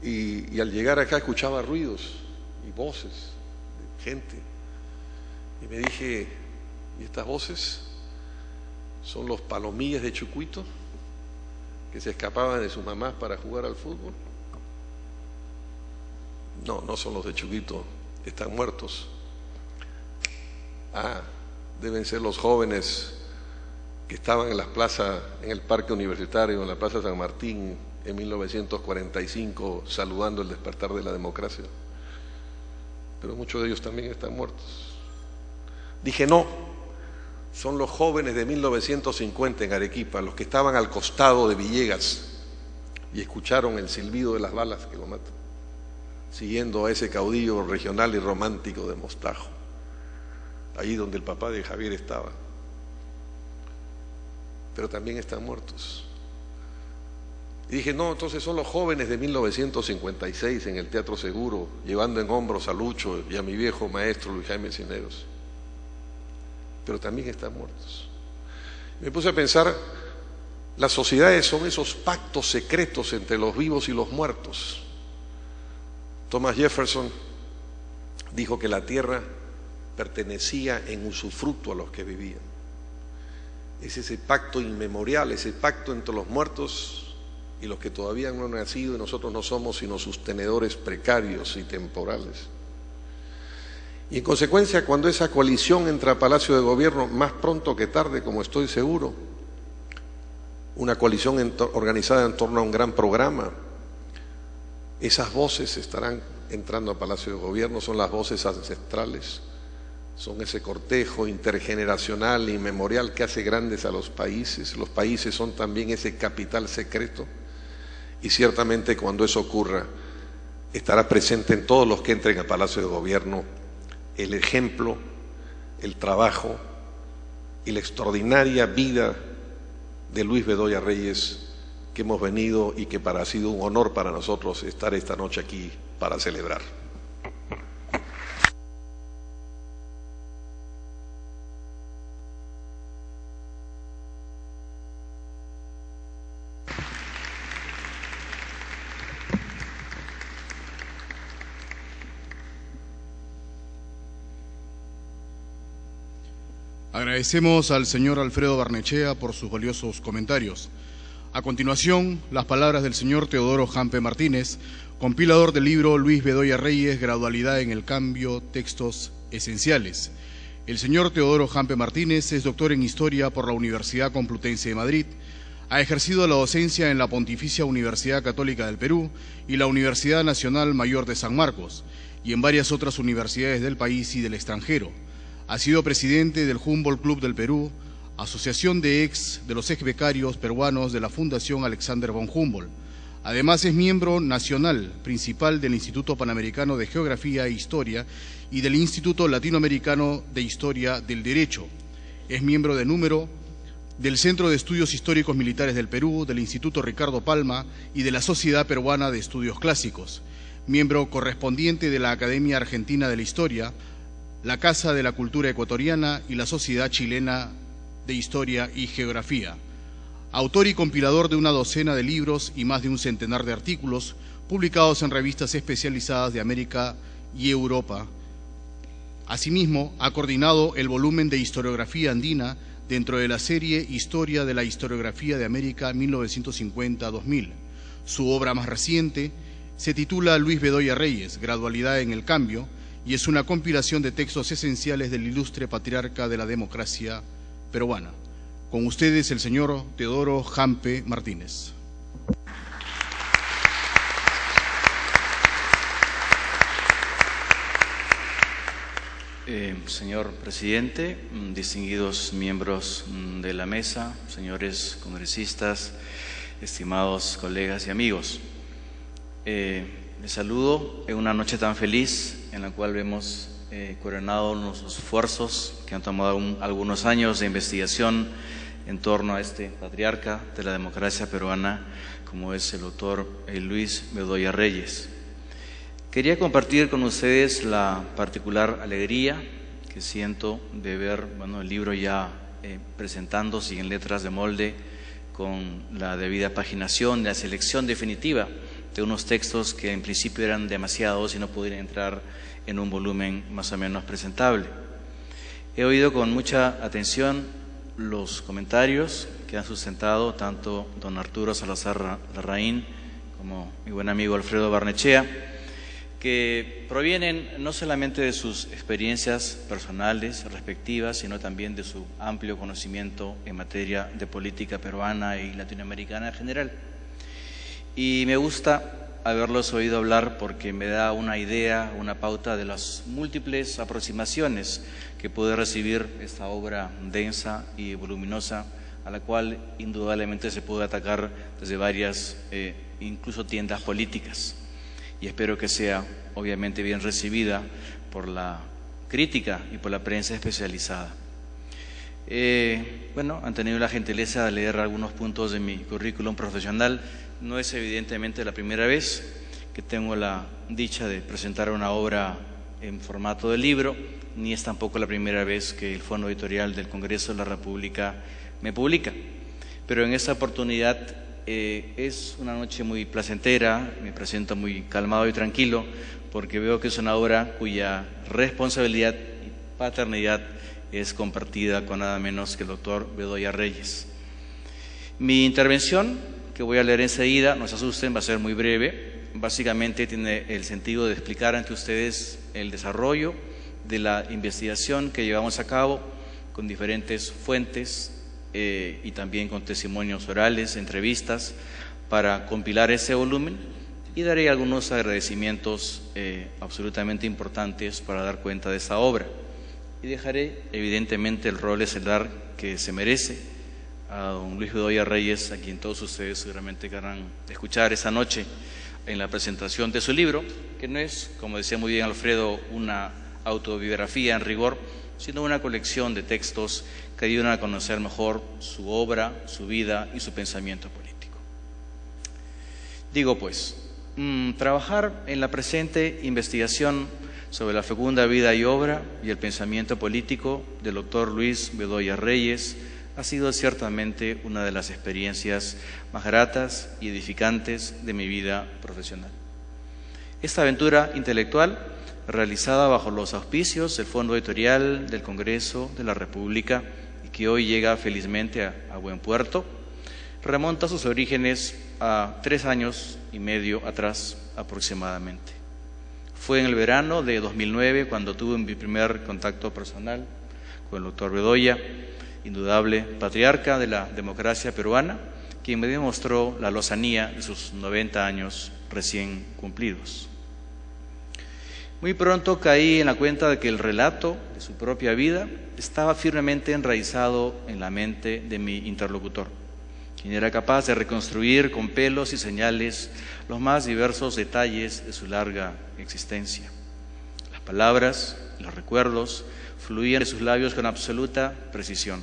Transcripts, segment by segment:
y al llegar acá escuchaba ruidos y voces de gente. Y me dije, ¿y estas voces son los palomillas de Chucuito que se escapaban de sus mamás para jugar al fútbol? No, no son los de Chucuito, están muertos. Ah, deben ser los jóvenes que estaban en las plazas, en el Parque Universitario, en la Plaza San Martín, en 1945, saludando el despertar de la democracia. Pero muchos de ellos también están muertos. Dije, no, son los jóvenes de 1950 en Arequipa, los que estaban al costado de Villegas y escucharon el silbido de las balas que lo matan, siguiendo a ese caudillo regional y romántico de Mostajo, allí donde el papá de Javier estaba. Pero también están muertos. Y dije, no, entonces son los jóvenes de 1956 en el Teatro Seguro, llevando en hombros a Lucho y a mi viejo maestro Luis Jaime Cisneros. Pero también están muertos. Me puse a pensar, las sociedades son esos pactos secretos entre los vivos y los muertos. Thomas Jefferson dijo que la tierra pertenecía en usufructo a los que vivían. Es ese pacto inmemorial, ese pacto entre los muertos y los que todavía no han nacido, y nosotros no somos sino sus tenedores precarios y temporales. Y en consecuencia, cuando esa coalición entra a Palacio de Gobierno, más pronto que tarde, como estoy seguro, una coalición organizada en torno a un gran programa, esas voces estarán entrando a Palacio de Gobierno, son las voces ancestrales, son ese cortejo intergeneracional y memorial que hace grandes a los países. Los países son también ese capital secreto, y ciertamente cuando eso ocurra, estará presente en todos los que entren a Palacio de Gobierno el ejemplo, el trabajo y la extraordinaria vida de Luis Bedoya Reyes, que hemos venido y que ha sido un honor para nosotros estar esta noche aquí para celebrar. Agradecemos al señor Alfredo Barnechea por sus valiosos comentarios. A continuación, las palabras del señor Teodoro Jampe Martínez, compilador del libro Luis Bedoya Reyes, Gradualidad en el Cambio, Textos Esenciales. El señor Teodoro Jampe Martínez es doctor en Historia por la Universidad Complutense de Madrid, ha ejercido la docencia en la Pontificia Universidad Católica del Perú y la Universidad Nacional Mayor de San Marcos, y en varias otras universidades del país y del extranjero. Ha sido presidente del Humboldt Club del Perú, asociación de los ex becarios peruanos de la Fundación Alexander von Humboldt. Además es miembro nacional principal del Instituto Panamericano de Geografía e Historia y del Instituto Latinoamericano de Historia del Derecho. Es miembro de número del Centro de Estudios Históricos Militares del Perú, del Instituto Ricardo Palma y de la Sociedad Peruana de Estudios Clásicos. Miembro correspondiente de la Academia Argentina de la Historia, la Casa de la Cultura Ecuatoriana y la Sociedad Chilena de Historia y Geografía. Autor y compilador de una docena de libros y más de un centenar de artículos publicados en revistas especializadas de América y Europa. Asimismo, ha coordinado el volumen de historiografía andina dentro de la serie Historia de la Historiografía de América 1950-2000. Su obra más reciente se titula Luis Bedoya Reyes, Gradualidad en el Cambio, y es una compilación de textos esenciales del ilustre patriarca de la democracia peruana. Con ustedes el señor Teodoro Jampe Martínez. Señor presidente, distinguidos miembros de la mesa, señores congresistas, estimados colegas y amigos, les saludo en una noche tan feliz en la cual vemos coronado los esfuerzos que han tomado algunos años de investigación en torno a este patriarca de la democracia peruana, como es el doctor Luis Bedoya Reyes. Quería compartir con ustedes la particular alegría que siento de ver el libro ya presentándose en letras de molde, con la debida paginación, la selección definitiva de unos textos que en principio eran demasiados y no podían entrar en un volumen más o menos presentable. He oído con mucha atención los comentarios que han sustentado tanto don Arturo Salazar Larraín como mi buen amigo Alfredo Barnechea, que provienen no solamente de sus experiencias personales respectivas, sino también de su amplio conocimiento en materia de política peruana y latinoamericana en general. Y me gusta haberlos oído hablar porque me da una idea, una pauta de las múltiples aproximaciones que puede recibir esta obra densa y voluminosa, a la cual indudablemente se puede atacar desde varias, incluso tiendas políticas. Y espero que sea obviamente bien recibida por la crítica y por la prensa especializada. Bueno, han tenido la gentileza de leer algunos puntos de mi currículum profesional. No es evidentemente la primera vez que tengo la dicha de presentar una obra en formato de libro, ni es tampoco la primera vez que el Fondo Editorial del Congreso de la República me publica. Pero en esta oportunidad es una noche muy placentera, me presento muy calmado y tranquilo, porque veo que es una obra cuya responsabilidad y paternidad es compartida con nada menos que el doctor Bedoya Reyes. Mi intervención, que voy a leer enseguida, no se asusten, va a ser muy breve. Básicamente tiene el sentido de explicar ante ustedes el desarrollo de la investigación que llevamos a cabo con diferentes fuentes y también con testimonios orales, entrevistas, para compilar ese volumen, y daré algunos agradecimientos absolutamente importantes para dar cuenta de esta obra. Y dejaré evidentemente el rol estelar que se merece a don Luis Bedoya Reyes, a quien todos ustedes seguramente querrán escuchar esta noche en la presentación de su libro, que no es, como decía muy bien Alfredo, una autobiografía en rigor, sino una colección de textos que ayudan a conocer mejor su obra, su vida y su pensamiento político. Digo pues, trabajar en la presente investigación sobre la fecunda vida y obra y el pensamiento político del doctor Luis Bedoya Reyes ha sido ciertamente una de las experiencias más gratas y edificantes de mi vida profesional. Esta aventura intelectual, realizada bajo los auspicios del Fondo Editorial del Congreso de la República y que hoy llega felizmente a buen puerto, remonta sus orígenes a 3 años y medio atrás aproximadamente. Fue en el verano de 2009 cuando tuve mi primer contacto personal con el doctor Bedoya, indudable patriarca de la democracia peruana, quien me demostró la lozanía de sus 90 años recién cumplidos. Muy pronto caí en la cuenta de que el relato de su propia vida estaba firmemente enraizado en la mente de mi interlocutor, quien era capaz de reconstruir con pelos y señales los más diversos detalles de su larga existencia. Las palabras, los recuerdos, fluían de sus labios con absoluta precisión,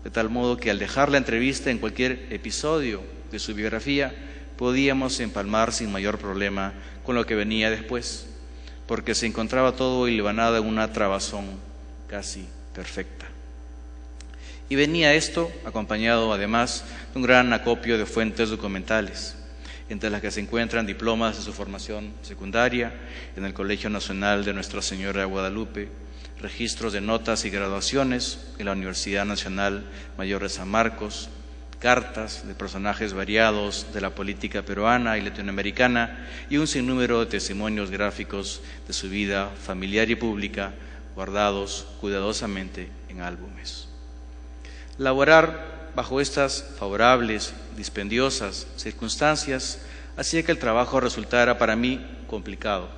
de tal modo que al dejar la entrevista en cualquier episodio de su biografía podíamos empalmar sin mayor problema con lo que venía después, porque se encontraba todo hilvanado en una trabazón casi perfecta. Y venía esto acompañado además de un gran acopio de fuentes documentales, entre las que se encuentran diplomas de su formación secundaria en el Colegio Nacional de Nuestra Señora de Guadalupe, registros de notas y graduaciones en la Universidad Nacional Mayor de San Marcos, cartas de personajes variados de la política peruana y latinoamericana y un sinnúmero de testimonios gráficos de su vida familiar y pública guardados cuidadosamente en álbumes. Laborar bajo estas favorables, dispendiosas circunstancias hacía que el trabajo resultara para mí complicado,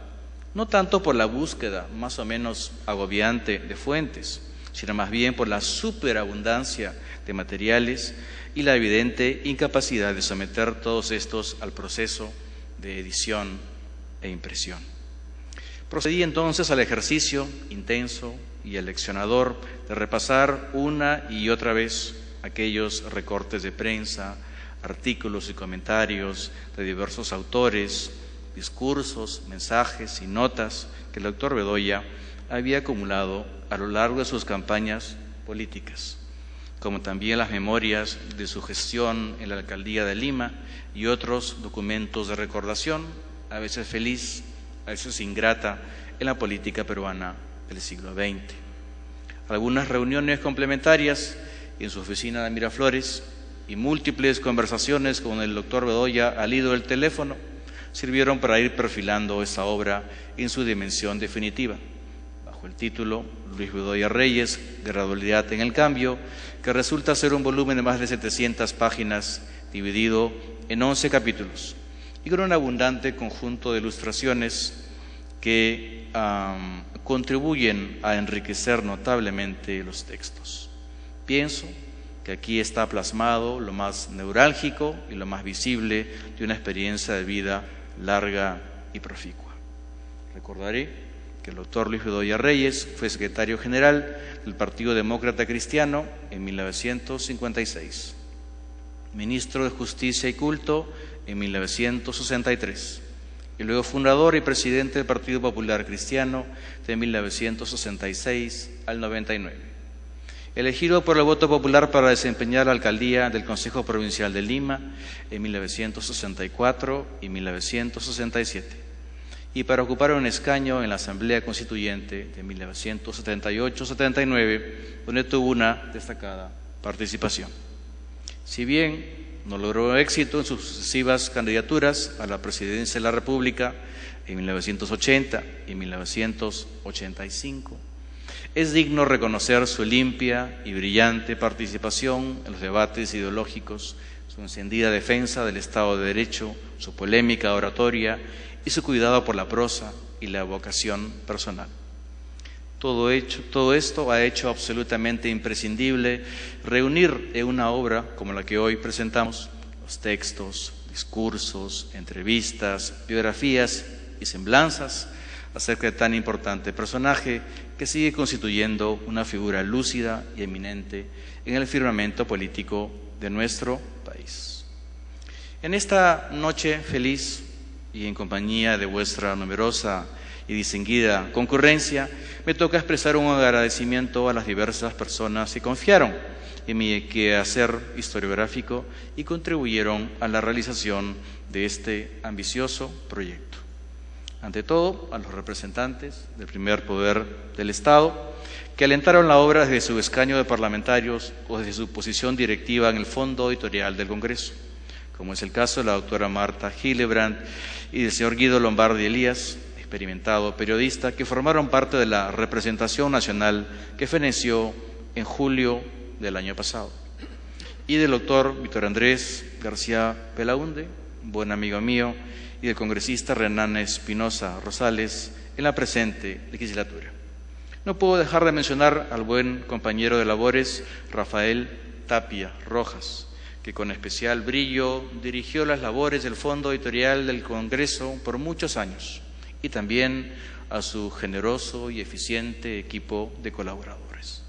no tanto por la búsqueda más o menos agobiante de fuentes, sino más bien por la superabundancia de materiales y la evidente incapacidad de someter todos estos al proceso de edición e impresión. Procedí entonces al ejercicio intenso y aleccionador de repasar una y otra vez aquellos recortes de prensa, artículos y comentarios de diversos autores, discursos, mensajes y notas que el doctor Bedoya había acumulado a lo largo de sus campañas políticas, como también las memorias de su gestión en la Alcaldía de Lima y otros documentos de recordación, a veces feliz, a veces ingrata, en la política peruana del siglo XX. Algunas reuniones complementarias en su oficina de Miraflores y múltiples conversaciones con el doctor Bedoya al hilo del teléfono sirvieron para ir perfilando esta obra en su dimensión definitiva, bajo el título Luis Bedoya Reyes, Gradualidad en el Cambio, que resulta ser un volumen de más de 700 páginas dividido en 11 capítulos y con un abundante conjunto de ilustraciones que contribuyen a enriquecer notablemente los textos. Pienso que aquí está plasmado lo más neurálgico y lo más visible de una experiencia de vida larga y proficua. Recordaré que el doctor Luis Bedoya Reyes fue secretario general del Partido Demócrata Cristiano en 1956, ministro de Justicia y Culto en 1963, y luego fundador y presidente del Partido Popular Cristiano de 1966 al 99. Elegido por el voto popular para desempeñar la alcaldía del Consejo Provincial de Lima en 1964 y 1967, y para ocupar un escaño en la Asamblea Constituyente de 1978-79, donde tuvo una destacada participación. Si bien no logró éxito en sus sucesivas candidaturas a la presidencia de la República en 1980 y 1985, es digno reconocer su limpia y brillante participación en los debates ideológicos, su encendida defensa del Estado de Derecho, su polémica oratoria y su cuidado por la prosa y la vocación personal. Todo esto ha hecho absolutamente imprescindible reunir en una obra como la que hoy presentamos los textos, discursos, entrevistas, biografías y semblanzas acerca de tan importante personaje que sigue constituyendo una figura lúcida y eminente en el firmamento político de nuestro país. En esta noche feliz y en compañía de vuestra numerosa y distinguida concurrencia, me toca expresar un agradecimiento a las diversas personas que confiaron en mi quehacer historiográfico y contribuyeron a la realización de este ambicioso proyecto. Ante todo, a los representantes del primer poder del Estado, que alentaron la obra desde su escaño de parlamentarios o desde su posición directiva en el Fondo Editorial del Congreso, como es el caso de la doctora Marta Hillebrand y del señor Guido Lombardi Elías, experimentado periodista, que formaron parte de la representación nacional que feneció en julio del año pasado, y del doctor Víctor Andrés García Belaunde, buen amigo mío, y del congresista Renan Espinosa Rosales en la presente legislatura. No puedo dejar de mencionar al buen compañero de labores Rafael Tapia Rojas, que con especial brillo dirigió las labores del Fondo Editorial del Congreso por muchos años, y también a su generoso y eficiente equipo de colaboradores.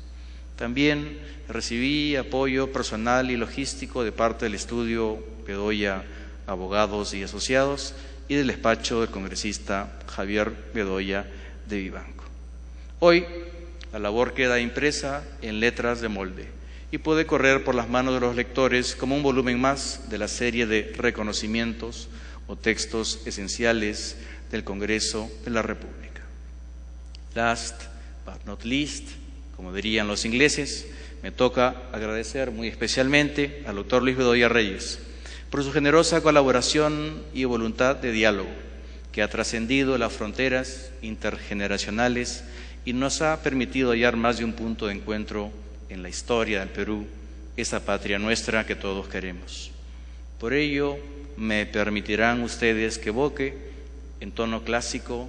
También recibí apoyo personal y logístico de parte del estudio Bedoya Abogados y Asociados y del despacho del congresista Javier Bedoya de Vivanco. Hoy la labor queda impresa en letras de molde y puede correr por las manos de los lectores como un volumen más de la serie de reconocimientos o textos esenciales del Congreso de la República. Last but not least, como dirían los ingleses, me toca agradecer muy especialmente al doctor Luis Bedoya Reyes por su generosa colaboración y voluntad de diálogo, que ha trascendido las fronteras intergeneracionales y nos ha permitido hallar más de un punto de encuentro en la historia del Perú, esa patria nuestra que todos queremos. Por ello, me permitirán ustedes que evoque en tono clásico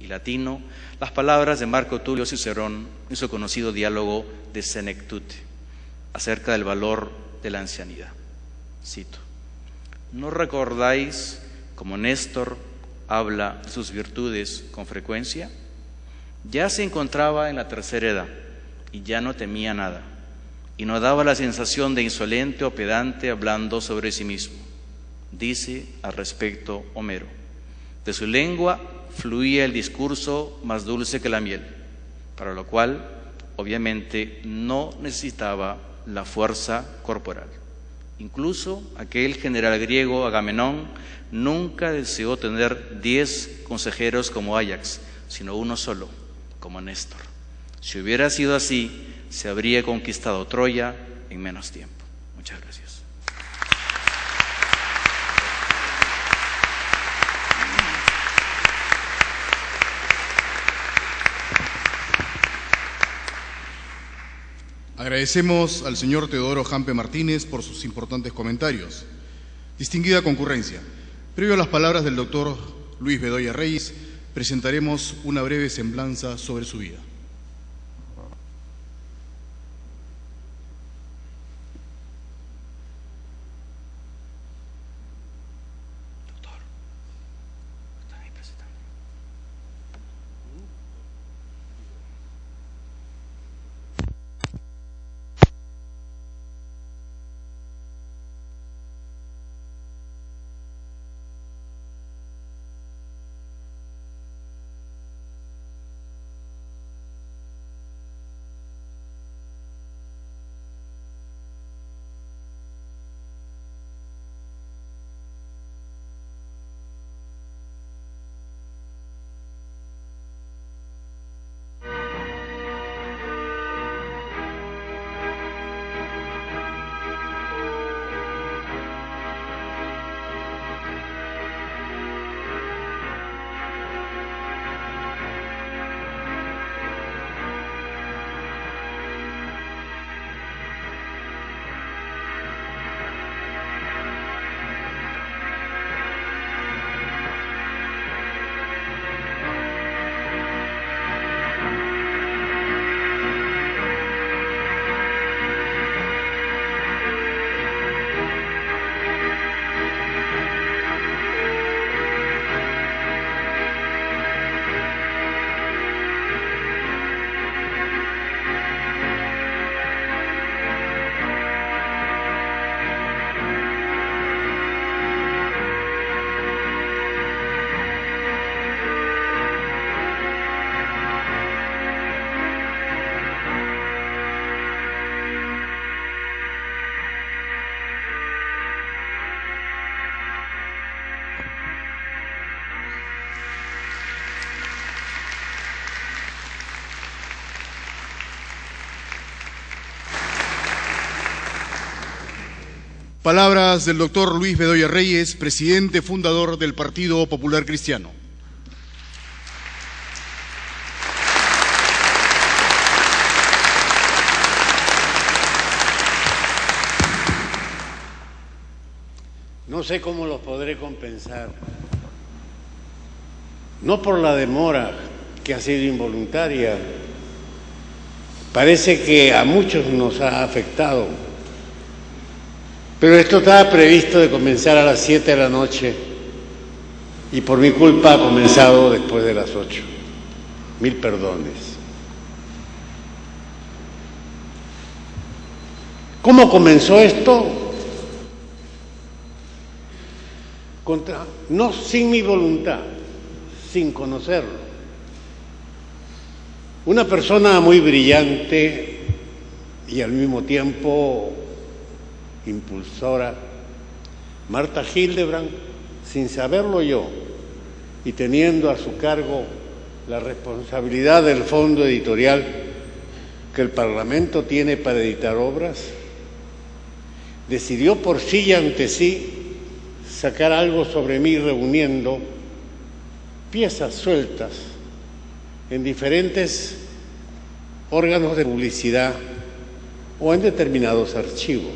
y latino las palabras de Marco Tulio Cicerón en su conocido diálogo de Senectute acerca del valor de la ancianidad. Cito: ¿no recordáis cómo Néstor habla de sus virtudes con frecuencia? Ya se encontraba en la tercera edad y ya no temía nada, y no daba la sensación de insolente o pedante hablando sobre sí mismo. Dice al respecto Homero: de su lengua fluía el discurso más dulce que la miel, para lo cual obviamente no necesitaba la fuerza corporal. Incluso aquel general griego Agamenón nunca deseó tener 10 consejeros como Áyax, sino uno solo, como Néstor. Si hubiera sido así, se habría conquistado Troya en menos tiempo. Muchas gracias. Agradecemos al señor Teodoro Hampe Martínez por sus importantes comentarios. Distinguida concurrencia, previo a las palabras del doctor Luis Bedoya Reyes, presentaremos una breve semblanza sobre su vida. Palabras del doctor Luis Bedoya Reyes, presidente fundador del Partido Popular Cristiano. No sé cómo los podré compensar. No por la demora, que ha sido involuntaria. Parece que a muchos nos ha afectado. Pero esto estaba previsto de comenzar a las 7 de la noche y por mi culpa ha comenzado después de las 8. 1000 perdones. ¿Cómo comenzó esto? No sin mi voluntad, sin conocerlo. Una persona muy brillante y al mismo tiempo impulsora, Marta Hildebrand, sin saberlo yo y teniendo a su cargo la responsabilidad del fondo editorial que el Parlamento tiene para editar obras, decidió por sí y ante sí sacar algo sobre mí reuniendo piezas sueltas en diferentes órganos de publicidad o en determinados archivos.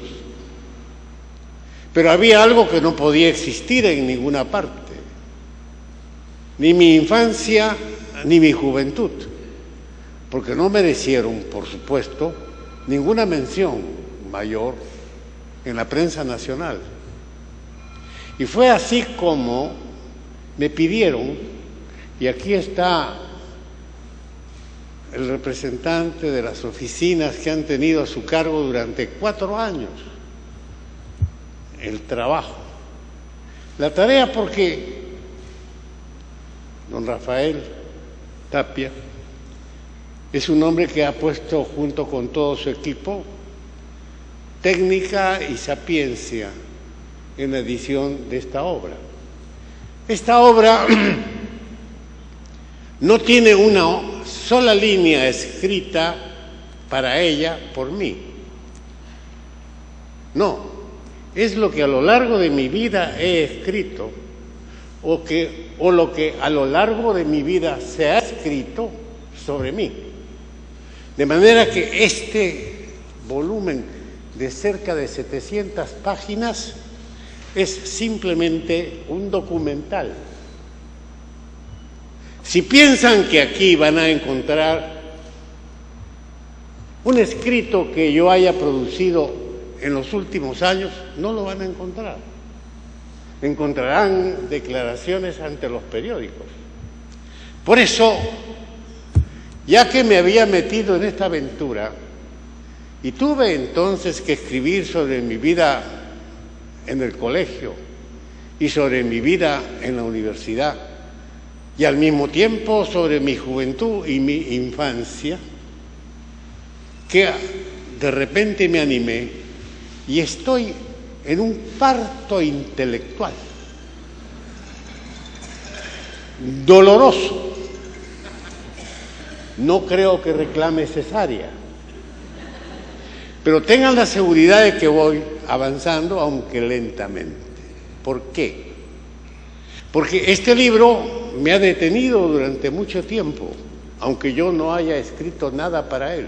Pero había algo que no podía existir en ninguna parte, ni mi infancia ni mi juventud, porque no merecieron, por supuesto, ninguna mención mayor en la prensa nacional. Y fue así como me pidieron, y aquí está el representante de las oficinas que han tenido a su cargo durante 4 años, el trabajo, la tarea, porque don Rafael Tapia es un hombre que ha puesto junto con todo su equipo técnica y sapiencia en la edición de esta obra. Esta obra no tiene una sola línea escrita para ella por mí. No, es lo que a lo largo de mi vida he escrito o lo que a lo largo de mi vida se ha escrito sobre mí. De manera que este volumen de cerca de 700 páginas es simplemente un documental. Si piensan que aquí van a encontrar un escrito que yo haya producido en los últimos años, no lo van a encontrar. Encontrarán declaraciones ante los periódicos. Por eso, ya que me había metido en esta aventura y tuve entonces que escribir sobre mi vida en el colegio y sobre mi vida en la universidad y al mismo tiempo sobre mi juventud y mi infancia, que de repente me animé y estoy en un parto intelectual doloroso. No creo que reclame cesárea, pero tengan la seguridad de que voy avanzando, aunque lentamente. ¿Por qué? Porque este libro me ha detenido durante mucho tiempo, aunque yo no haya escrito nada para él.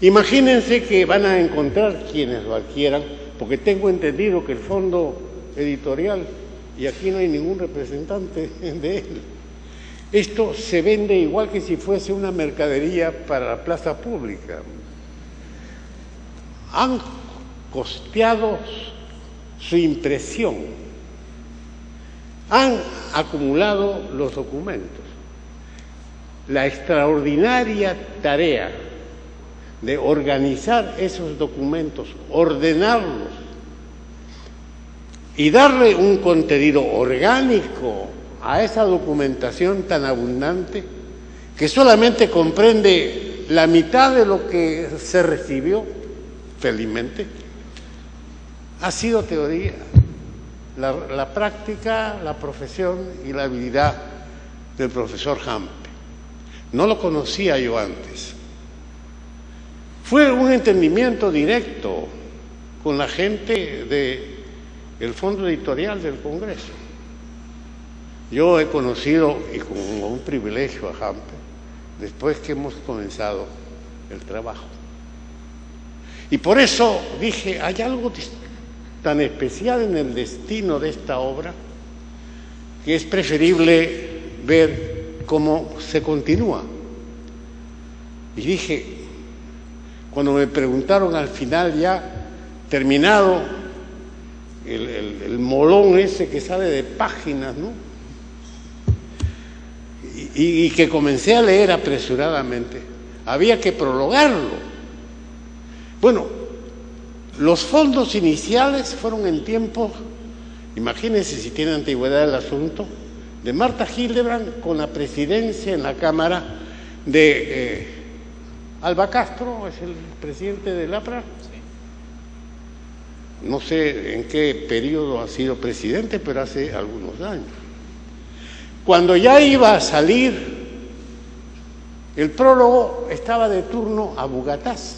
Imagínense que van a encontrar quienes lo adquieran, porque tengo entendido que el fondo editorial, y aquí no hay ningún representante de él, esto se vende igual que si fuese una mercadería para la plaza pública. Han costeado su impresión, han acumulado los documentos. La extraordinaria tarea de organizar esos documentos, ordenarlos y darle un contenido orgánico a esa documentación tan abundante que solamente comprende la mitad de lo que se recibió, felizmente, ha sido teoría. La práctica, la profesión y la habilidad del profesor Hampe. No lo conocía yo antes. Fue un entendimiento directo con la gente del Fondo Editorial del Congreso. Yo he conocido, y como un privilegio, a Hampe después que hemos comenzado el trabajo. Y por eso dije, hay algo tan especial en el destino de esta obra que es preferible ver cómo se continúa. Y dije, cuando me preguntaron al final ya, terminado el molón ese que sale de páginas, ¿no? Y que comencé a leer apresuradamente, había que prologarlo. Bueno, los fondos iniciales fueron en tiempos, imagínense si tiene antigüedad el asunto, de Marta Hildebrand con la presidencia en la Cámara de Alba Castro, es el presidente del APRA. No sé en qué periodo ha sido presidente, pero hace algunos años. Cuando ya iba a salir, el prólogo estaba de turno a Abu Ghataz.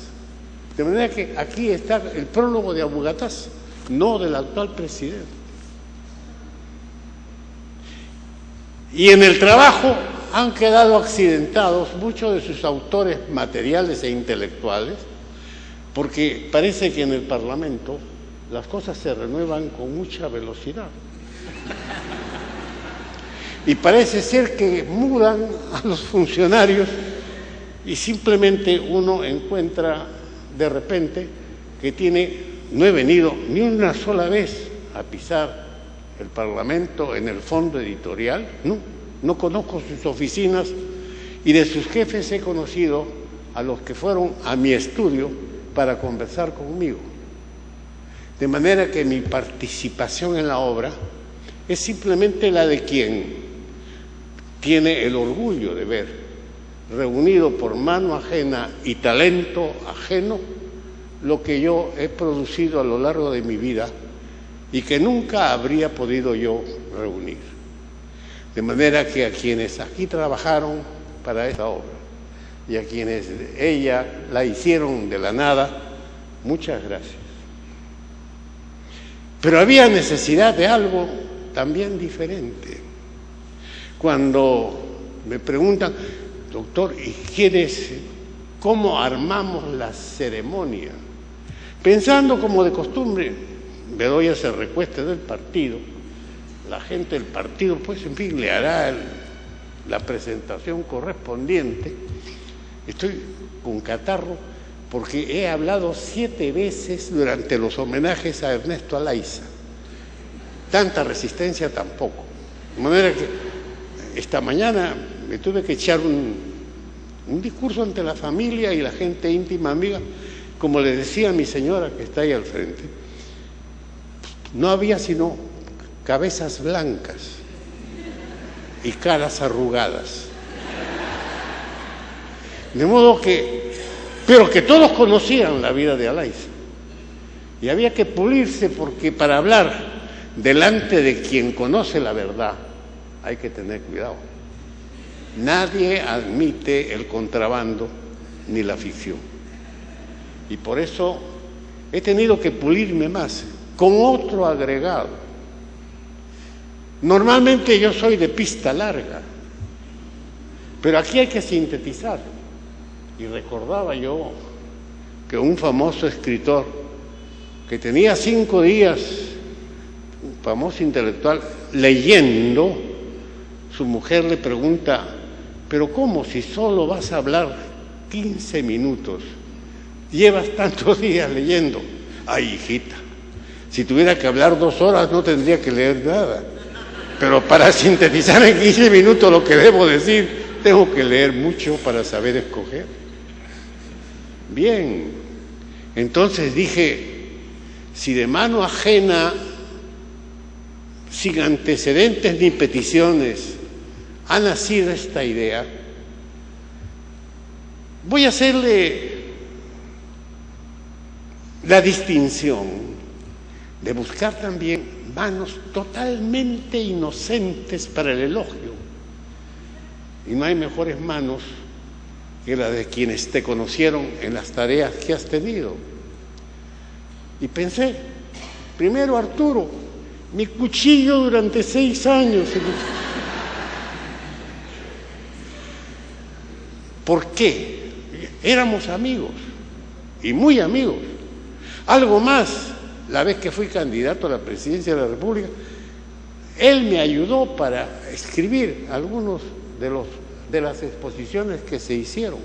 De manera que aquí está el prólogo de Abu Ghataz, no del actual presidente. Y en el trabajo han quedado accidentados muchos de sus autores materiales e intelectuales, porque parece que en el Parlamento las cosas se renuevan con mucha velocidad. Y parece ser que mudan a los funcionarios y simplemente uno encuentra de repente que no he venido ni una sola vez a pisar el Parlamento en el Fondo Editorial, no conozco sus oficinas y de sus jefes he conocido a los que fueron a mi estudio para conversar conmigo. De manera que mi participación en la obra es simplemente la de quien tiene el orgullo de ver reunido por mano ajena y talento ajeno lo que yo he producido a lo largo de mi vida y que nunca habría podido yo reunir. De manera que a quienes aquí trabajaron para esta obra y a quienes ella la hicieron de la nada, muchas gracias. Pero había necesidad de algo también diferente. Cuando me preguntan, doctor, ¿y cómo armamos la ceremonia? Pensando como de costumbre, Bedoya se recueste del partido, la gente del partido, pues en fin, le hará la presentación correspondiente. Estoy con catarro porque he hablado 7 veces durante los homenajes a Ernesto Alaiza. Tanta resistencia tampoco. De manera que esta mañana me tuve que echar un discurso ante la familia y la gente íntima amiga, como le decía a mi señora que está ahí al frente. No había sino cabezas blancas y caras arrugadas. De modo que, pero que todos conocían la vida de Alaiza. Y había que pulirse porque para hablar delante de quien conoce la verdad hay que tener cuidado. Nadie admite el contrabando ni la ficción. Y por eso he tenido que pulirme más con otro agregado. Normalmente yo soy de pista larga, pero aquí hay que sintetizar. Y recordaba yo que un famoso escritor que tenía 5 días, un famoso intelectual, leyendo, su mujer le pregunta, ¿pero cómo si solo vas a hablar 15 minutos? Llevas tantos días leyendo. Ay, hijita, si tuviera que hablar 2 horas no tendría que leer nada. Pero para sintetizar en 15 minutos lo que debo decir, tengo que leer mucho para saber escoger. Bien, entonces dije, si de mano ajena, sin antecedentes ni peticiones, ha nacido esta idea, voy a hacerle la distinción de buscar también manos totalmente inocentes para el elogio. Y no hay mejores manos que la de quienes te conocieron en las tareas que has tenido. Y pensé, primero Arturo, mi cuchillo durante 6 años. ¿Por qué? Éramos amigos, y muy amigos. Algo más, la vez que fui candidato a la presidencia de la República, él me ayudó para escribir algunos de las exposiciones que se hicieron,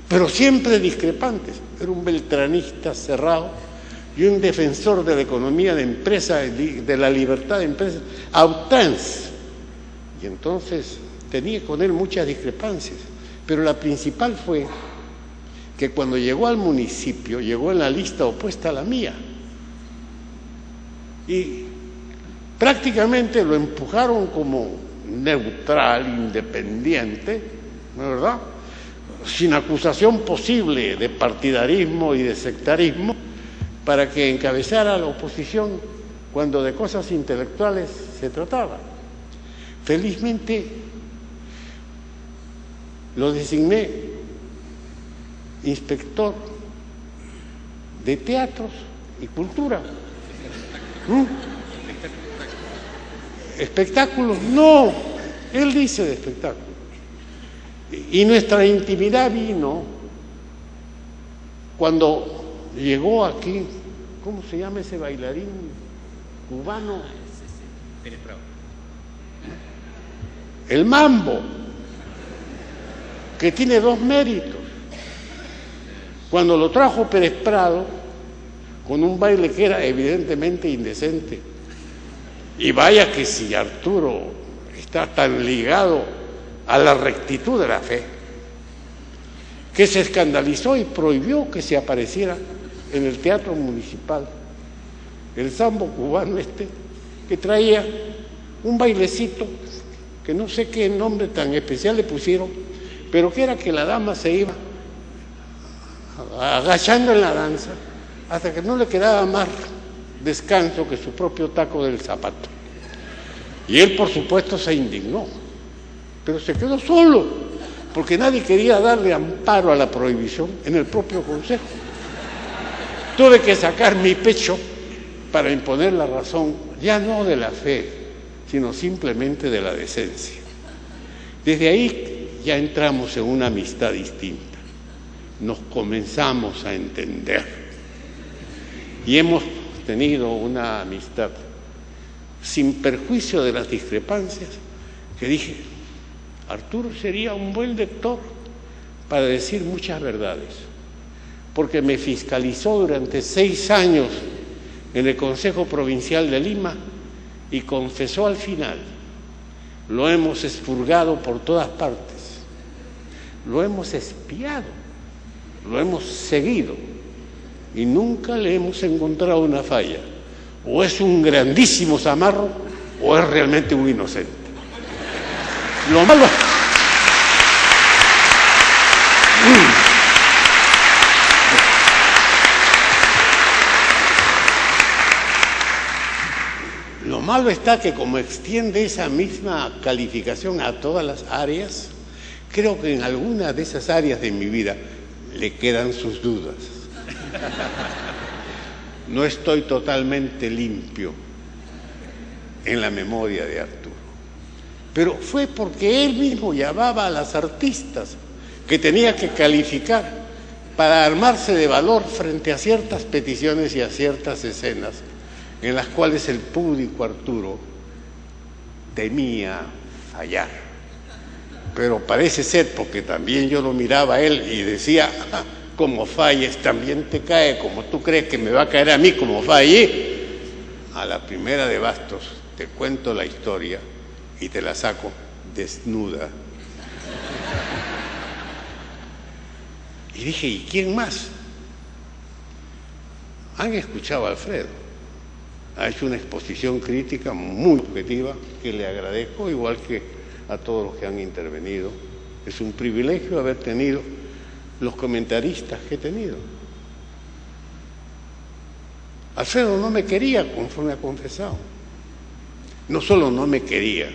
pero siempre discrepantes. Era un beltranista cerrado y un defensor de la economía de empresa, de la libertad de empresas, a ultranza. Y entonces tenía con él muchas discrepancias, pero la principal fue que cuando llegó al municipio, llegó en la lista opuesta a la mía. Y prácticamente lo empujaron como neutral, independiente, ¿no es verdad? Sin acusación posible de partidarismo y de sectarismo, para que encabezara la oposición cuando de cosas intelectuales se trataba. Felizmente lo designé inspector de teatros y cultura. Espectáculos, no, él dice de espectáculos. Y nuestra intimidad vino cuando llegó aquí, ¿cómo se llama ese bailarín cubano? El mambo, que tiene 2 méritos. Cuando lo trajo Pérez Prado, con un baile que era evidentemente indecente, y vaya que si Arturo está tan ligado a la rectitud de la fe, que se escandalizó y prohibió que se apareciera en el teatro municipal el sambo cubano que traía un bailecito que no sé qué nombre tan especial le pusieron, pero que era que la dama se iba agachando en la danza, hasta que no le quedaba más descanso que su propio taco del zapato. Y él, por supuesto, se indignó, pero se quedó solo, porque nadie quería darle amparo a la prohibición en el propio Consejo. Tuve que sacar mi pecho para imponer la razón, ya no de la fe, sino simplemente de la decencia. Desde ahí ya entramos en una amistad distinta, nos comenzamos a entender y hemos tenido una amistad sin perjuicio de las discrepancias, que dije, Arturo sería un buen lector para decir muchas verdades, porque me fiscalizó durante 6 años en el Consejo Provincial de Lima y confesó al final, lo hemos expurgado por todas partes, lo hemos espiado, lo hemos seguido y nunca le hemos encontrado una falla. O es un grandísimo zamarro o es realmente un inocente. Lo malo... Lo malo está que como extiende esa misma calificación a todas las áreas, creo que en alguna de esas áreas de mi vida le quedan sus dudas. No estoy totalmente limpio en la memoria de Arturo, pero fue porque él mismo llamaba a las artistas que tenía que calificar para armarse de valor frente a ciertas peticiones y a ciertas escenas en las cuales el púdico Arturo temía fallar. Pero parece ser, porque también yo lo miraba a él y decía, como falles también te cae, como tú crees que me va a caer a mí como fallé. A la primera de bastos te cuento la historia y te la saco desnuda. Y dije, ¿y quién más? Han escuchado a Alfredo. Ha hecho una exposición crítica muy objetiva que le agradezco, igual que a todos los que han intervenido. Es un privilegio haber tenido los comentaristas que he tenido. Alfredo no me quería, conforme ha confesado. No solo no me quería,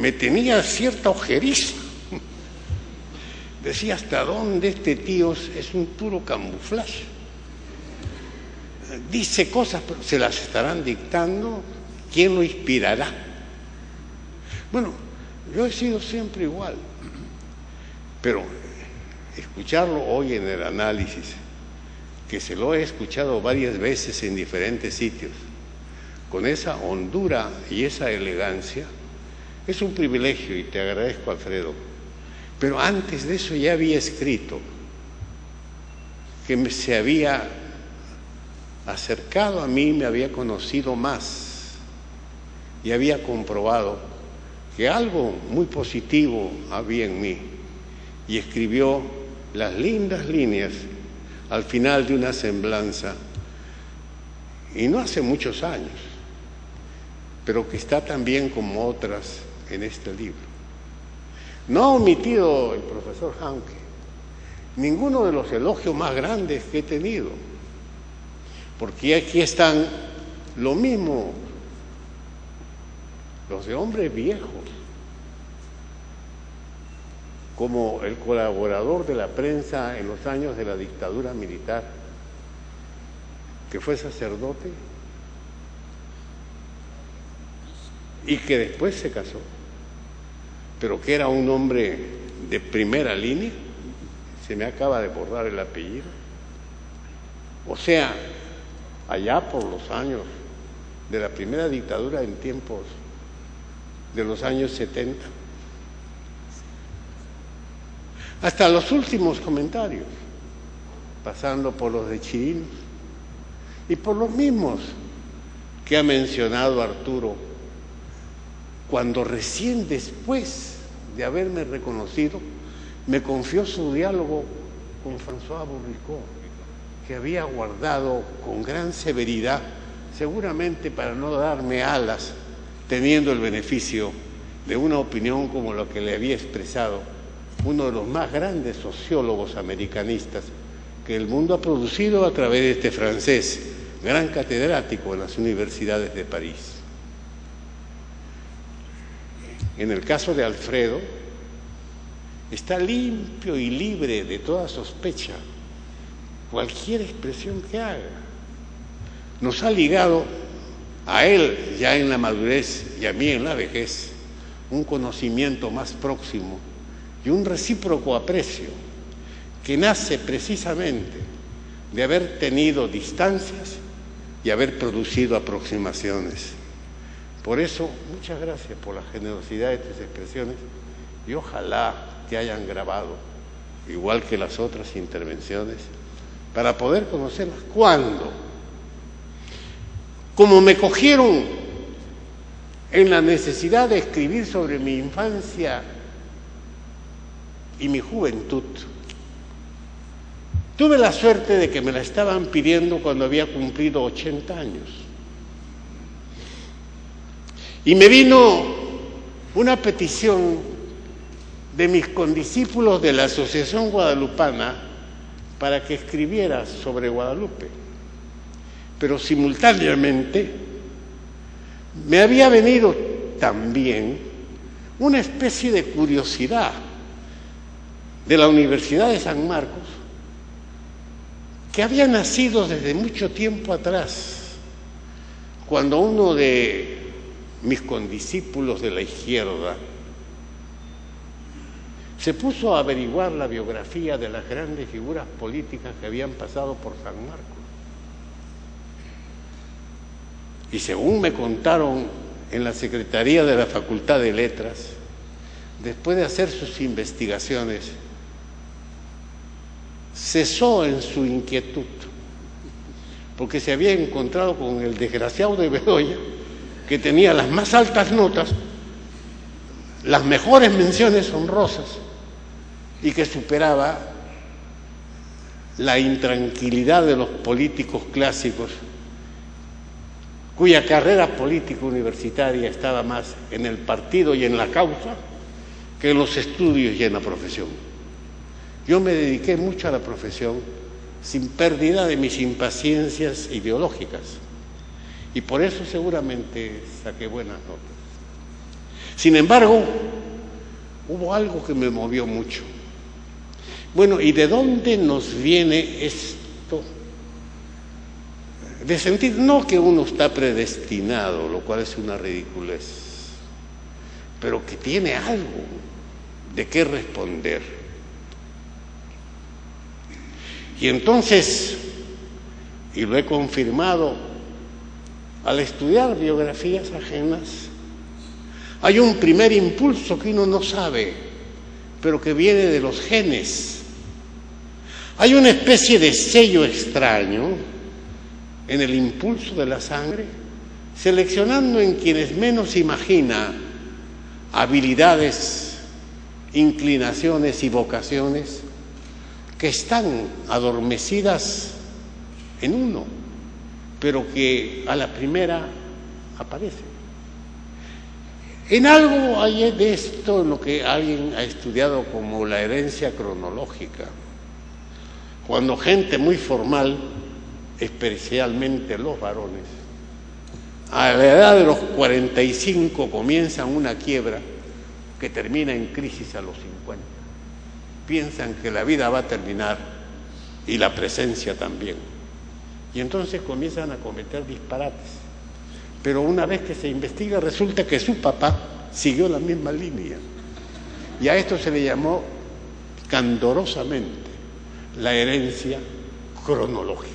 me tenía cierta ojeriza. Decía, ¿hasta dónde este tío es un puro camuflaje? Dice cosas, pero se las estarán dictando. ¿Quién lo inspirará? Bueno, yo he sido siempre igual, pero escucharlo hoy en el análisis, que se lo he escuchado varias veces en diferentes sitios, con esa hondura y esa elegancia, es un privilegio y te agradezco, Alfredo. Pero antes de eso ya había escrito que se había acercado a mí, me había conocido más y había comprobado que algo muy positivo había en mí, y escribió las lindas líneas al final de una semblanza, y no hace muchos años, pero que está también como otras en este libro. No ha omitido el profesor Hanke ninguno de los elogios más grandes que he tenido, porque aquí están lo mismo los de hombres viejos, como el colaborador de la prensa en los años de la dictadura militar, que fue sacerdote y que después se casó, pero que era un hombre de primera línea, se me acaba de borrar el apellido, o sea, allá por los años de la primera dictadura, en tiempos de los años 70, hasta los últimos comentarios, pasando por los de Chirinos y por los mismos que ha mencionado Arturo, cuando recién después de haberme reconocido, me confió su diálogo con François Bourricot, que había guardado con gran severidad, seguramente para no darme alas, teniendo el beneficio de una opinión como la que le había expresado uno de los más grandes sociólogos americanistas, que el mundo ha producido a través de este francés, gran catedrático en las universidades de París. En el caso de Alfredo, está limpio y libre de toda sospecha cualquier expresión que haga. Nos ha ligado a él ya en la madurez y a mí en la vejez un conocimiento más próximo y un recíproco aprecio que nace precisamente de haber tenido distancias y haber producido aproximaciones. Por eso, muchas gracias por la generosidad de tus expresiones y ojalá te hayan grabado, igual que las otras intervenciones, para poder conocerlas. ¿Cuándo? Como me cogieron en la necesidad de escribir sobre mi infancia y mi juventud, tuve la suerte de que me la estaban pidiendo cuando había cumplido 80 años. Y me vino una petición de mis condiscípulos de la Asociación Guadalupana para que escribiera sobre Guadalupe. Pero simultáneamente me había venido también una especie de curiosidad de la Universidad de San Marcos, que había nacido desde mucho tiempo atrás, cuando uno de mis condiscípulos de la izquierda se puso a averiguar la biografía de las grandes figuras políticas que habían pasado por San Marcos. Y según me contaron en la Secretaría de la Facultad de Letras, después de hacer sus investigaciones, cesó en su inquietud, porque se había encontrado con el desgraciado de Bedoya, que tenía las más altas notas, las mejores menciones honrosas, y que superaba la intranquilidad de los políticos clásicos, cuya carrera política universitaria estaba más en el partido y en la causa que en los estudios y en la profesión. Yo me dediqué mucho a la profesión sin pérdida de mis impaciencias ideológicas y por eso seguramente saqué buenas notas. Sin embargo, hubo algo que me movió mucho. Bueno, ¿y de dónde nos viene esto? De sentir no que uno está predestinado, lo cual es una ridiculez, pero que tiene algo de qué responder. Y entonces, y lo he confirmado al estudiar biografías ajenas, hay un primer impulso que uno no sabe, pero que viene de los genes. Hay una especie de sello extraño en el impulso de la sangre, seleccionando en quienes menos imagina habilidades, inclinaciones y vocaciones que están adormecidas en uno, pero que a la primera aparecen. En algo hay de esto en lo que alguien ha estudiado como la herencia cronológica. Cuando gente muy formal, especialmente los varones, a la edad de los 45 comienzan una quiebra que termina en crisis a los 50. Piensan que la vida va a terminar y la presencia también. Y entonces comienzan a cometer disparates. Pero una vez que se investiga resulta que su papá siguió la misma línea. Y a esto se le llamó candorosamente la herencia cronológica.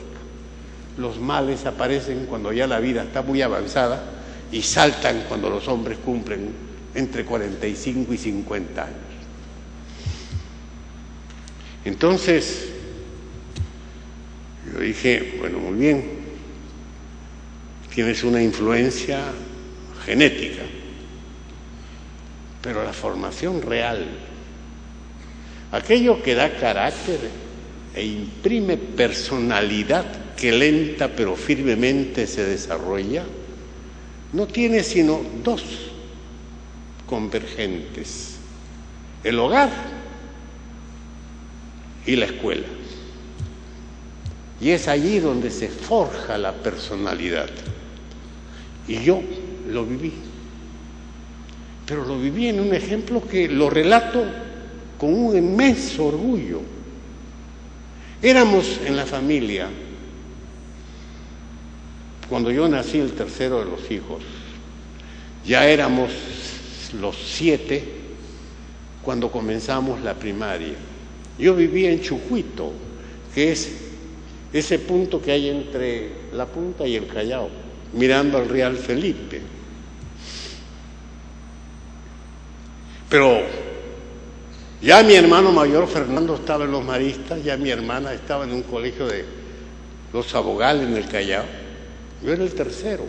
Los males aparecen cuando ya la vida está muy avanzada y saltan cuando los hombres cumplen entre 45 y 50 años. Entonces, yo dije, bueno, muy bien, tienes una influencia genética, pero la formación real, aquello que da carácter e imprime personalidad que lenta pero firmemente se desarrolla, no tiene sino dos convergentes: el hogar y la escuela. Y es allí donde se forja la personalidad. Y yo lo viví. Pero lo viví en un ejemplo que lo relato con un inmenso orgullo. Éramos en la familia, cuando yo nací el tercero de los hijos, ya éramos los 7 cuando comenzamos la primaria. Yo vivía en Chucuito, que es ese punto que hay entre La Punta y el Callao, mirando al Real Felipe. Pero ya mi hermano mayor, Fernando, estaba en los Maristas, ya mi hermana estaba en un colegio de los Abogales en el Callao. Yo era el tercero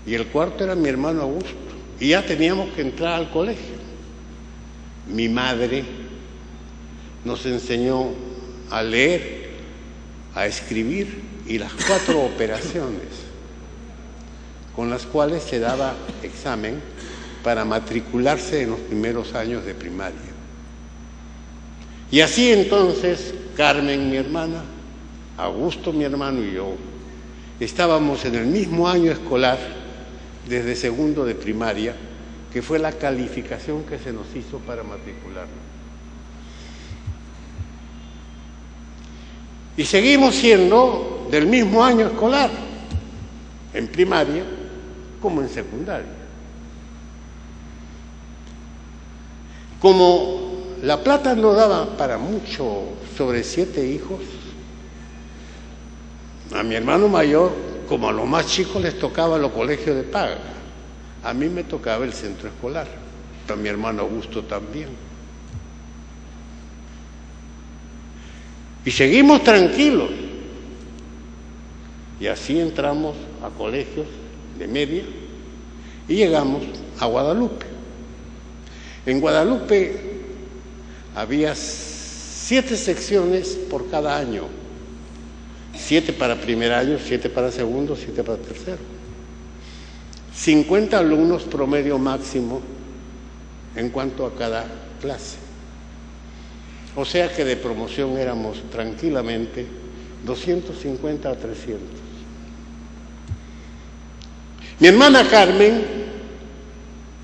y el cuarto era mi hermano Augusto. Y ya teníamos que entrar al colegio. Mi madre nos enseñó a leer, a escribir y las 4 operaciones con las cuales se daba examen para matricularse en los primeros años de primaria. Y así entonces Carmen, mi hermana, Augusto, mi hermano, y yo estábamos en el mismo año escolar desde segundo de primaria, que fue la calificación que se nos hizo para matricularnos. Y seguimos siendo del mismo año escolar, en primaria como en secundaria. Como la plata no daba para mucho sobre 7 hijos, a mi hermano mayor, como a los más chicos, les tocaba los colegios de paga. A mí me tocaba el centro escolar, a mi hermano Augusto también. Y seguimos tranquilos. Y así entramos a colegios de media y llegamos a Guadalupe. En Guadalupe había 7 secciones por cada año. 7 para primer año, 7 para segundo, 7 para tercero. 50 alumnos promedio máximo en cuanto a cada clase. O sea que de promoción éramos tranquilamente 250 a 300. Mi hermana Carmen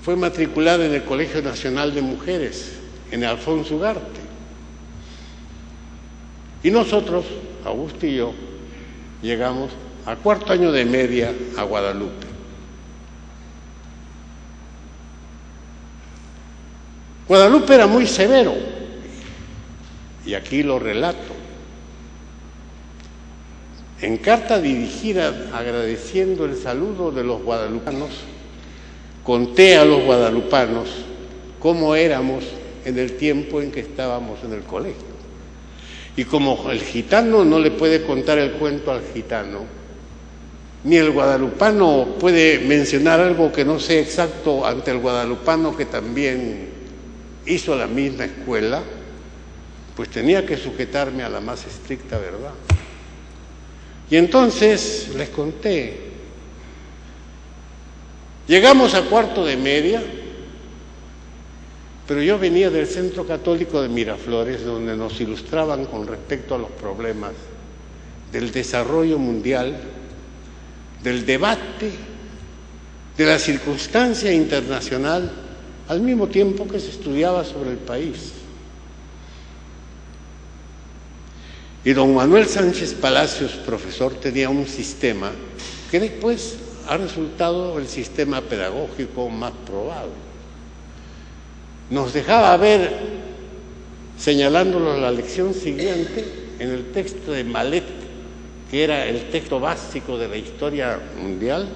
fue matriculada en el Colegio Nacional de Mujeres, en Alfonso Ugarte. Y nosotros, Augusto y yo, llegamos a 4º año de media a Guadalupe. Guadalupe era muy severo, y aquí lo relato. En carta dirigida agradeciendo el saludo de los guadalupanos, conté a los guadalupanos cómo éramos en el tiempo en que estábamos en el colegio. Y como el gitano no le puede contar el cuento al gitano, ni el guadalupano puede mencionar algo que no sea exacto ante el guadalupano que también hizo la misma escuela, pues tenía que sujetarme a la más estricta verdad. Y entonces les conté. Llegamos a 4º de media, pero yo venía del Centro Católico de Miraflores, donde nos ilustraban con respecto a los problemas del desarrollo mundial, del debate, de la circunstancia internacional, al mismo tiempo que se estudiaba sobre el país. Y don Manuel Sánchez Palacios, profesor, tenía un sistema que después ha resultado el sistema pedagógico más probado. Nos dejaba ver, señalándonos la lección siguiente, en el texto de Malet, que era el texto básico de la historia mundial,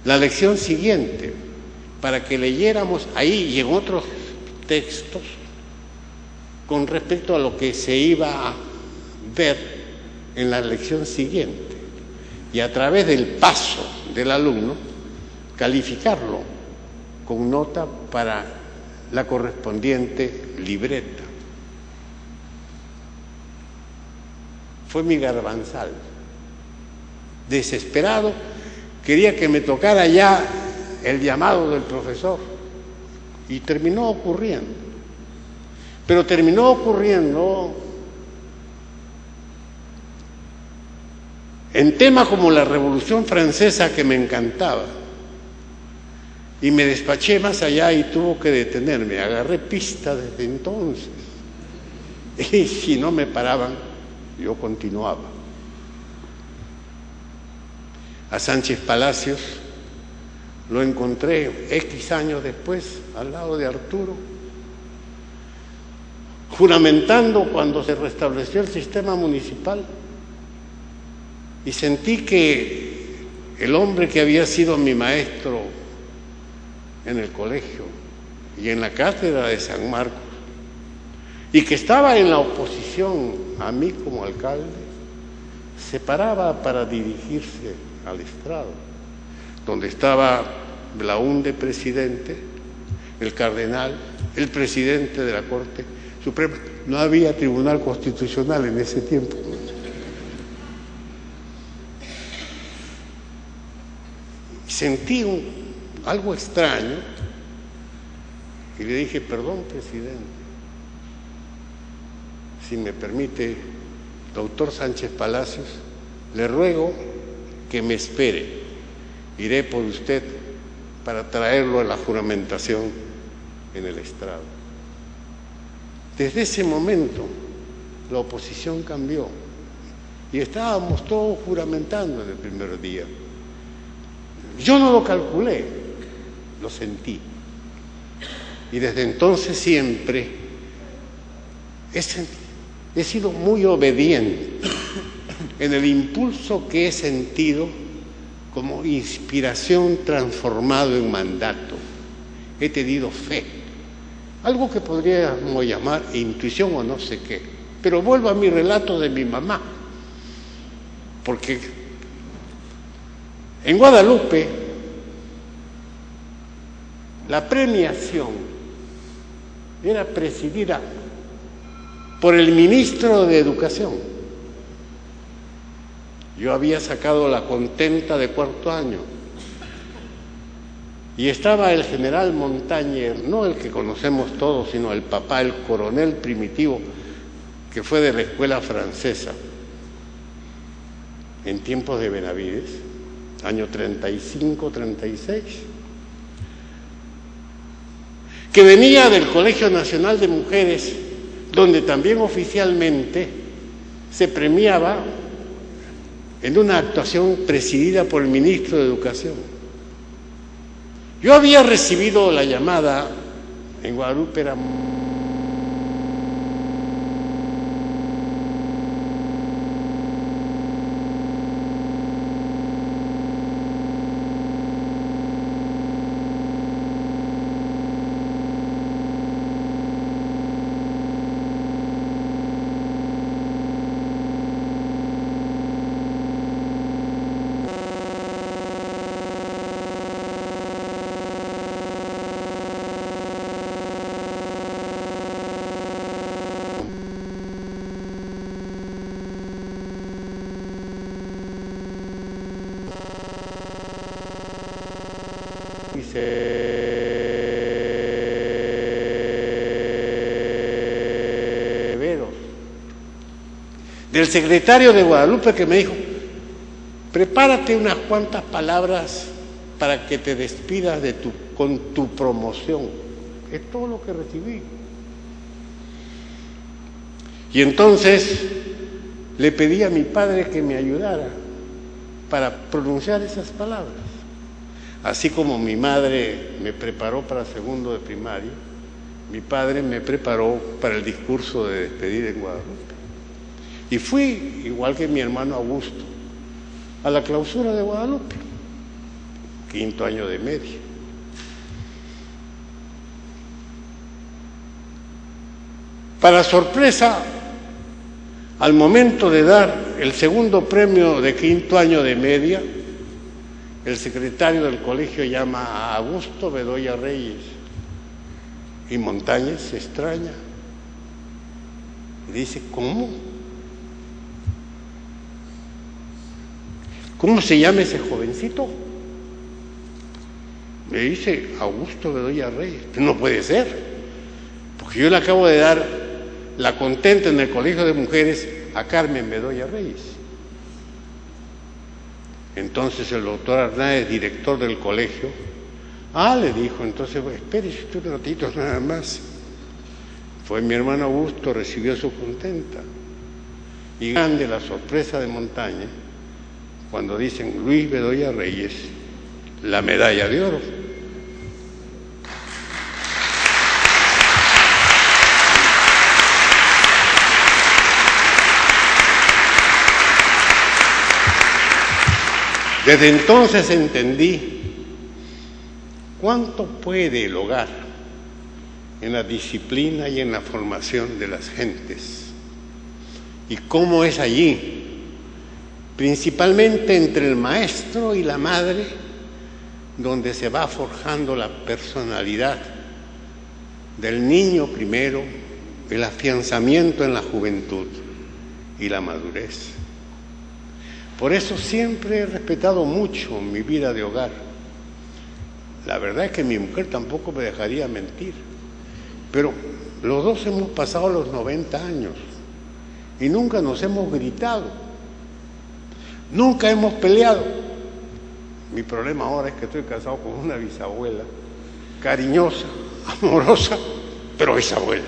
la lección siguiente, para que leyéramos ahí y en otros textos con respecto a lo que se iba a ver en la lección siguiente, y a través del paso del alumno calificarlo con nota para la correspondiente libreta. Fue mi garbanzal. Desesperado, quería que me tocara ya el llamado del profesor, y terminó ocurriendo. Pero terminó ocurriendo en temas como la Revolución Francesa, que me encantaba, y me despaché más allá y tuvo que detenerme. Agarré pista desde entonces, y si no me paraban, yo continuaba. A Sánchez Palacios lo encontré X años después, al lado de Arturo, juramentando cuando se restableció el sistema municipal, y sentí que el hombre que había sido mi maestro en el colegio y en la cátedra de San Marcos, y que estaba en la oposición a mí como alcalde, se paraba para dirigirse al estrado, donde estaba Belaúnde presidente, el cardenal, el presidente de la Corte Suprema. No había tribunal constitucional en ese tiempo. Sentí algo extraño y le dije: perdón, presidente, si me permite, doctor Sánchez Palacios, le ruego que me espere. Iré por usted para traerlo a la juramentación en el estrado. Desde ese momento la oposición cambió y estábamos todos juramentando en el primer día. Yo no lo calculé, lo sentí. Y desde entonces siempre he sido muy obediente en el impulso que he sentido como inspiración transformado en mandato. He tenido fe, algo que podríamos llamar intuición o no sé qué. Pero vuelvo a mi relato de mi mamá, porque en Guadalupe la premiación era presidida por el ministro de Educación. Yo había sacado la contenta de cuarto año y estaba el general Montañer, no el que conocemos todos, sino el papá, el coronel Primitivo, que fue de la escuela francesa en tiempos de Benavides, año 35-36, que venía del Colegio Nacional de Mujeres, donde también oficialmente se premiaba en una actuación presidida por el ministro de Educación. Yo había recibido la llamada en Guadalupe, era del secretario de Guadalupe, que me dijo: prepárate unas cuantas palabras para que te despidas con tu promoción. Es todo lo que recibí. Y entonces le pedí a mi padre que me ayudara para pronunciar esas palabras. Así como mi madre me preparó para segundo de primaria, mi padre me preparó para el discurso de despedida en Guadalupe. Y fui, igual que mi hermano Augusto, a la clausura de Guadalupe, quinto año de media. Para sorpresa, al momento de dar el segundo premio de quinto año de media, el secretario del colegio llama a Augusto Bedoya Reyes y Montañez se extraña y dice: ¿cómo? ¿Cómo se llama ese jovencito? Me dice: Augusto Bedoya Reyes. No puede ser, porque yo le acabo de dar la contenta en el Colegio de Mujeres a Carmen Bedoya Reyes. Entonces el doctor Arnáez, director del colegio, le dijo, entonces espérese usted un ratito nada más. Fue mi hermano Augusto, recibió su contenta. Y grande la sorpresa de Montaña cuando dicen Luis Bedoya Reyes, la medalla de oro. Desde entonces entendí cuánto puede el hogar en la disciplina y en la formación de las gentes, y cómo es allí, principalmente entre el maestro y la madre, donde se va forjando la personalidad del niño primero, el afianzamiento en la juventud y la madurez. Por eso siempre he respetado mucho mi vida de hogar. La verdad es que mi mujer tampoco me dejaría mentir, pero los dos hemos pasado los 90 años y nunca nos hemos gritado, nunca hemos peleado. Mi problema ahora es que estoy casado con una bisabuela, cariñosa, amorosa, pero bisabuela.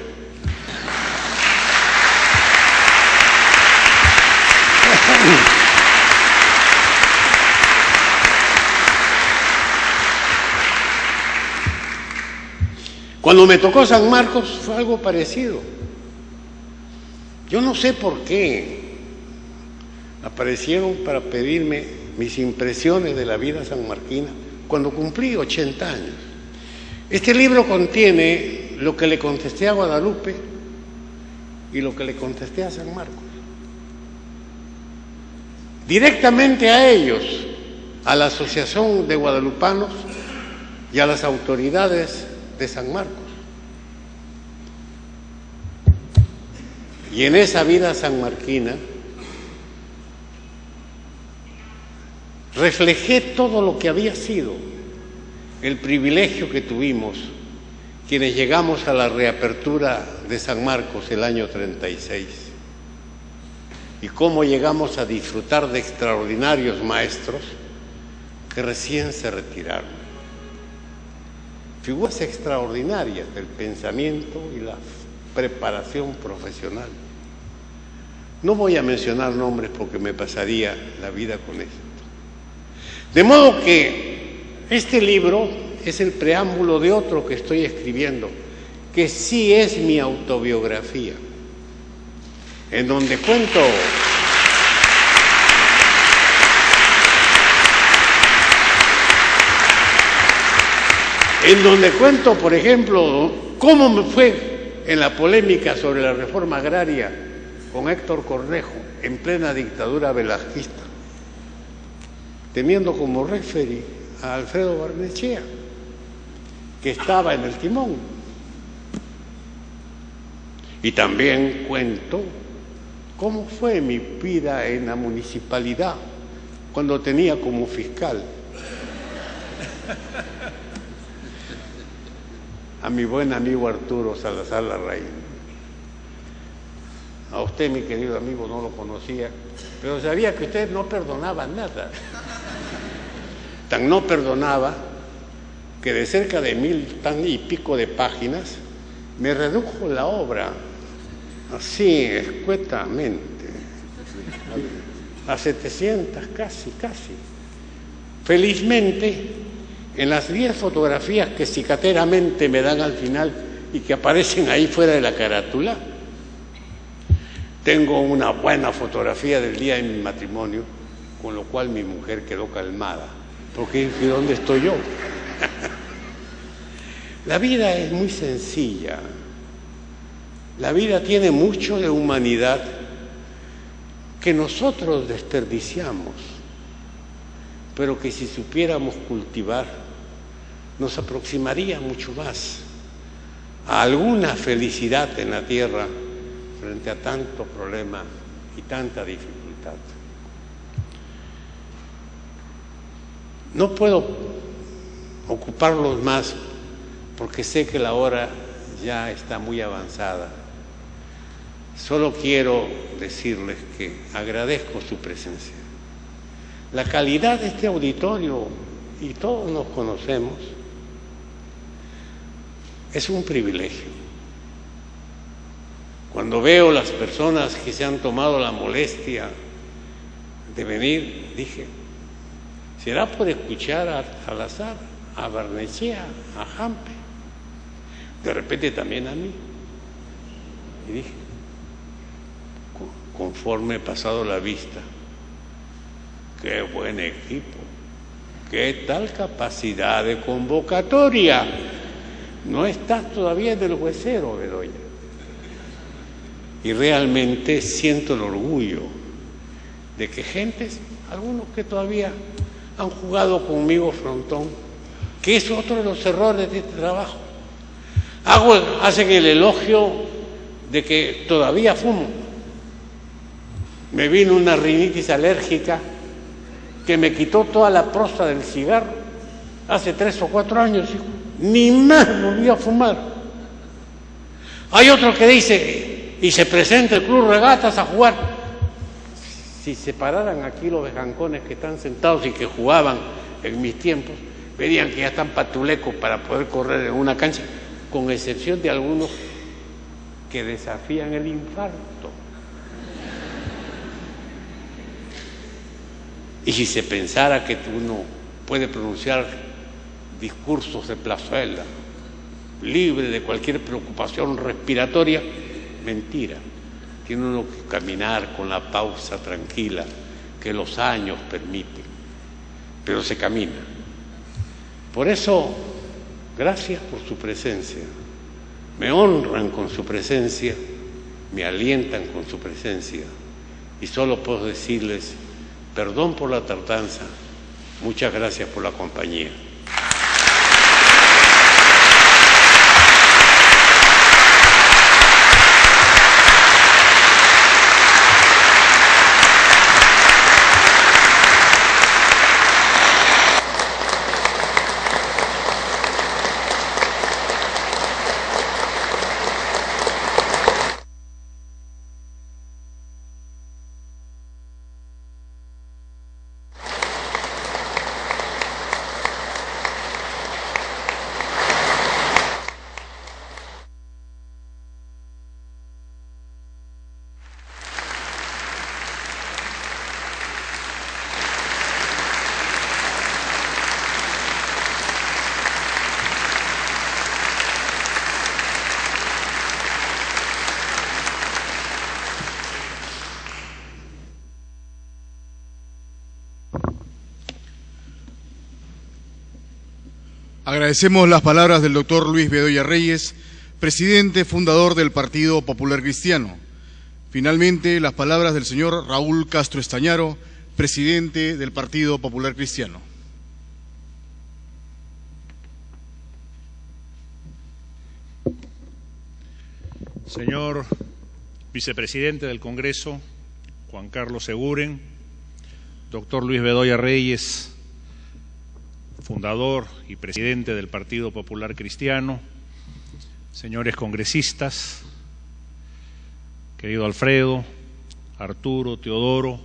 Cuando me tocó San Marcos fue algo parecido. Yo no sé por qué aparecieron para pedirme mis impresiones de la vida sanmarquina cuando cumplí 80 años. Este libro contiene lo que le contesté a Guadalupe y lo que le contesté a San Marcos. Directamente a ellos, a la Asociación de Guadalupanos y a las autoridades de San Marcos. Y en esa vida sanmarquina reflejé todo lo que había sido el privilegio que tuvimos quienes llegamos a la reapertura de San Marcos el año 36 y cómo llegamos a disfrutar de extraordinarios maestros que recién se retiraron. Figuras extraordinarias del pensamiento y la preparación profesional. No voy a mencionar nombres porque me pasaría la vida con esto. De modo que este libro es el preámbulo de otro que estoy escribiendo, que sí es mi autobiografía, en donde cuento por ejemplo, cómo me fue en la polémica sobre la reforma agraria con Héctor Cornejo en plena dictadura velasquista, teniendo como referee a Alfredo Barnechea, que estaba en el timón. Y también cuento cómo fue mi vida en la municipalidad cuando tenía como fiscal a mi buen amigo Arturo Salazar Larraín. A usted, mi querido amigo, no lo conocía, pero sabía que usted no perdonaba nada. Tan no perdonaba que de cerca de 1000 tan y pico de páginas me redujo la obra así escuetamente a 700, casi. Felizmente, en las 10 fotografías que cicateramente me dan al final y que aparecen ahí fuera de la carátula, tengo una buena fotografía del día de mi matrimonio, con lo cual mi mujer quedó calmada, porque ¿y dónde estoy yo? La vida es muy sencilla. La vida tiene mucho de humanidad que nosotros desperdiciamos, pero que si supiéramos cultivar, nos aproximaría mucho más a alguna felicidad en la tierra frente a tanto problema y tanta dificultad. No puedo ocuparlos más porque sé que la hora ya está muy avanzada. Solo quiero decirles que agradezco su presencia. la calidad de este auditorio, y todos nos conocemos, es un privilegio. Cuando veo las personas que se han tomado la molestia de venir, dije, será por escuchar a Salazar, a Barnechea, a Jampe, de repente también a mí. Y dije, conforme he pasado la vista, qué buen equipo, qué tal capacidad de convocatoria. No estás todavía en el huesero, Bedoya. Y realmente siento el orgullo de que gentes, algunos que todavía han jugado conmigo frontón, que es otro de los errores de este trabajo. Hacen el elogio de que todavía fumo. Me vino una rinitis alérgica que me quitó toda la prosta del cigarro hace 3 o 4 años, hijo. Ni más volví a fumar. Hay otro que dice, y se presenta el Club Regatas a jugar. Si se pararan aquí los bejancones que están sentados y que jugaban en mis tiempos, verían que ya están patulecos para poder correr en una cancha, con excepción de algunos que desafían el infarto. Y si se pensara que uno puede pronunciar discursos de plazuela, libre de cualquier preocupación respiratoria, mentira. Tiene uno que caminar con la pausa tranquila que los años permiten, pero se camina. Por eso, gracias por su presencia. Me honran con su presencia, me alientan con su presencia, y solo puedo decirles, perdón por la tardanza, muchas gracias por la compañía. Agradecemos las palabras del doctor Luis Bedoya Reyes, presidente fundador del Partido Popular Cristiano. Finalmente, las palabras del señor Raúl Castro Estañaro, presidente del Partido Popular Cristiano. Señor vicepresidente del Congreso, Juan Carlos Seguren, doctor Luis Bedoya Reyes, fundador y presidente del Partido Popular Cristiano, señores congresistas, querido Alfredo, Arturo, Teodoro,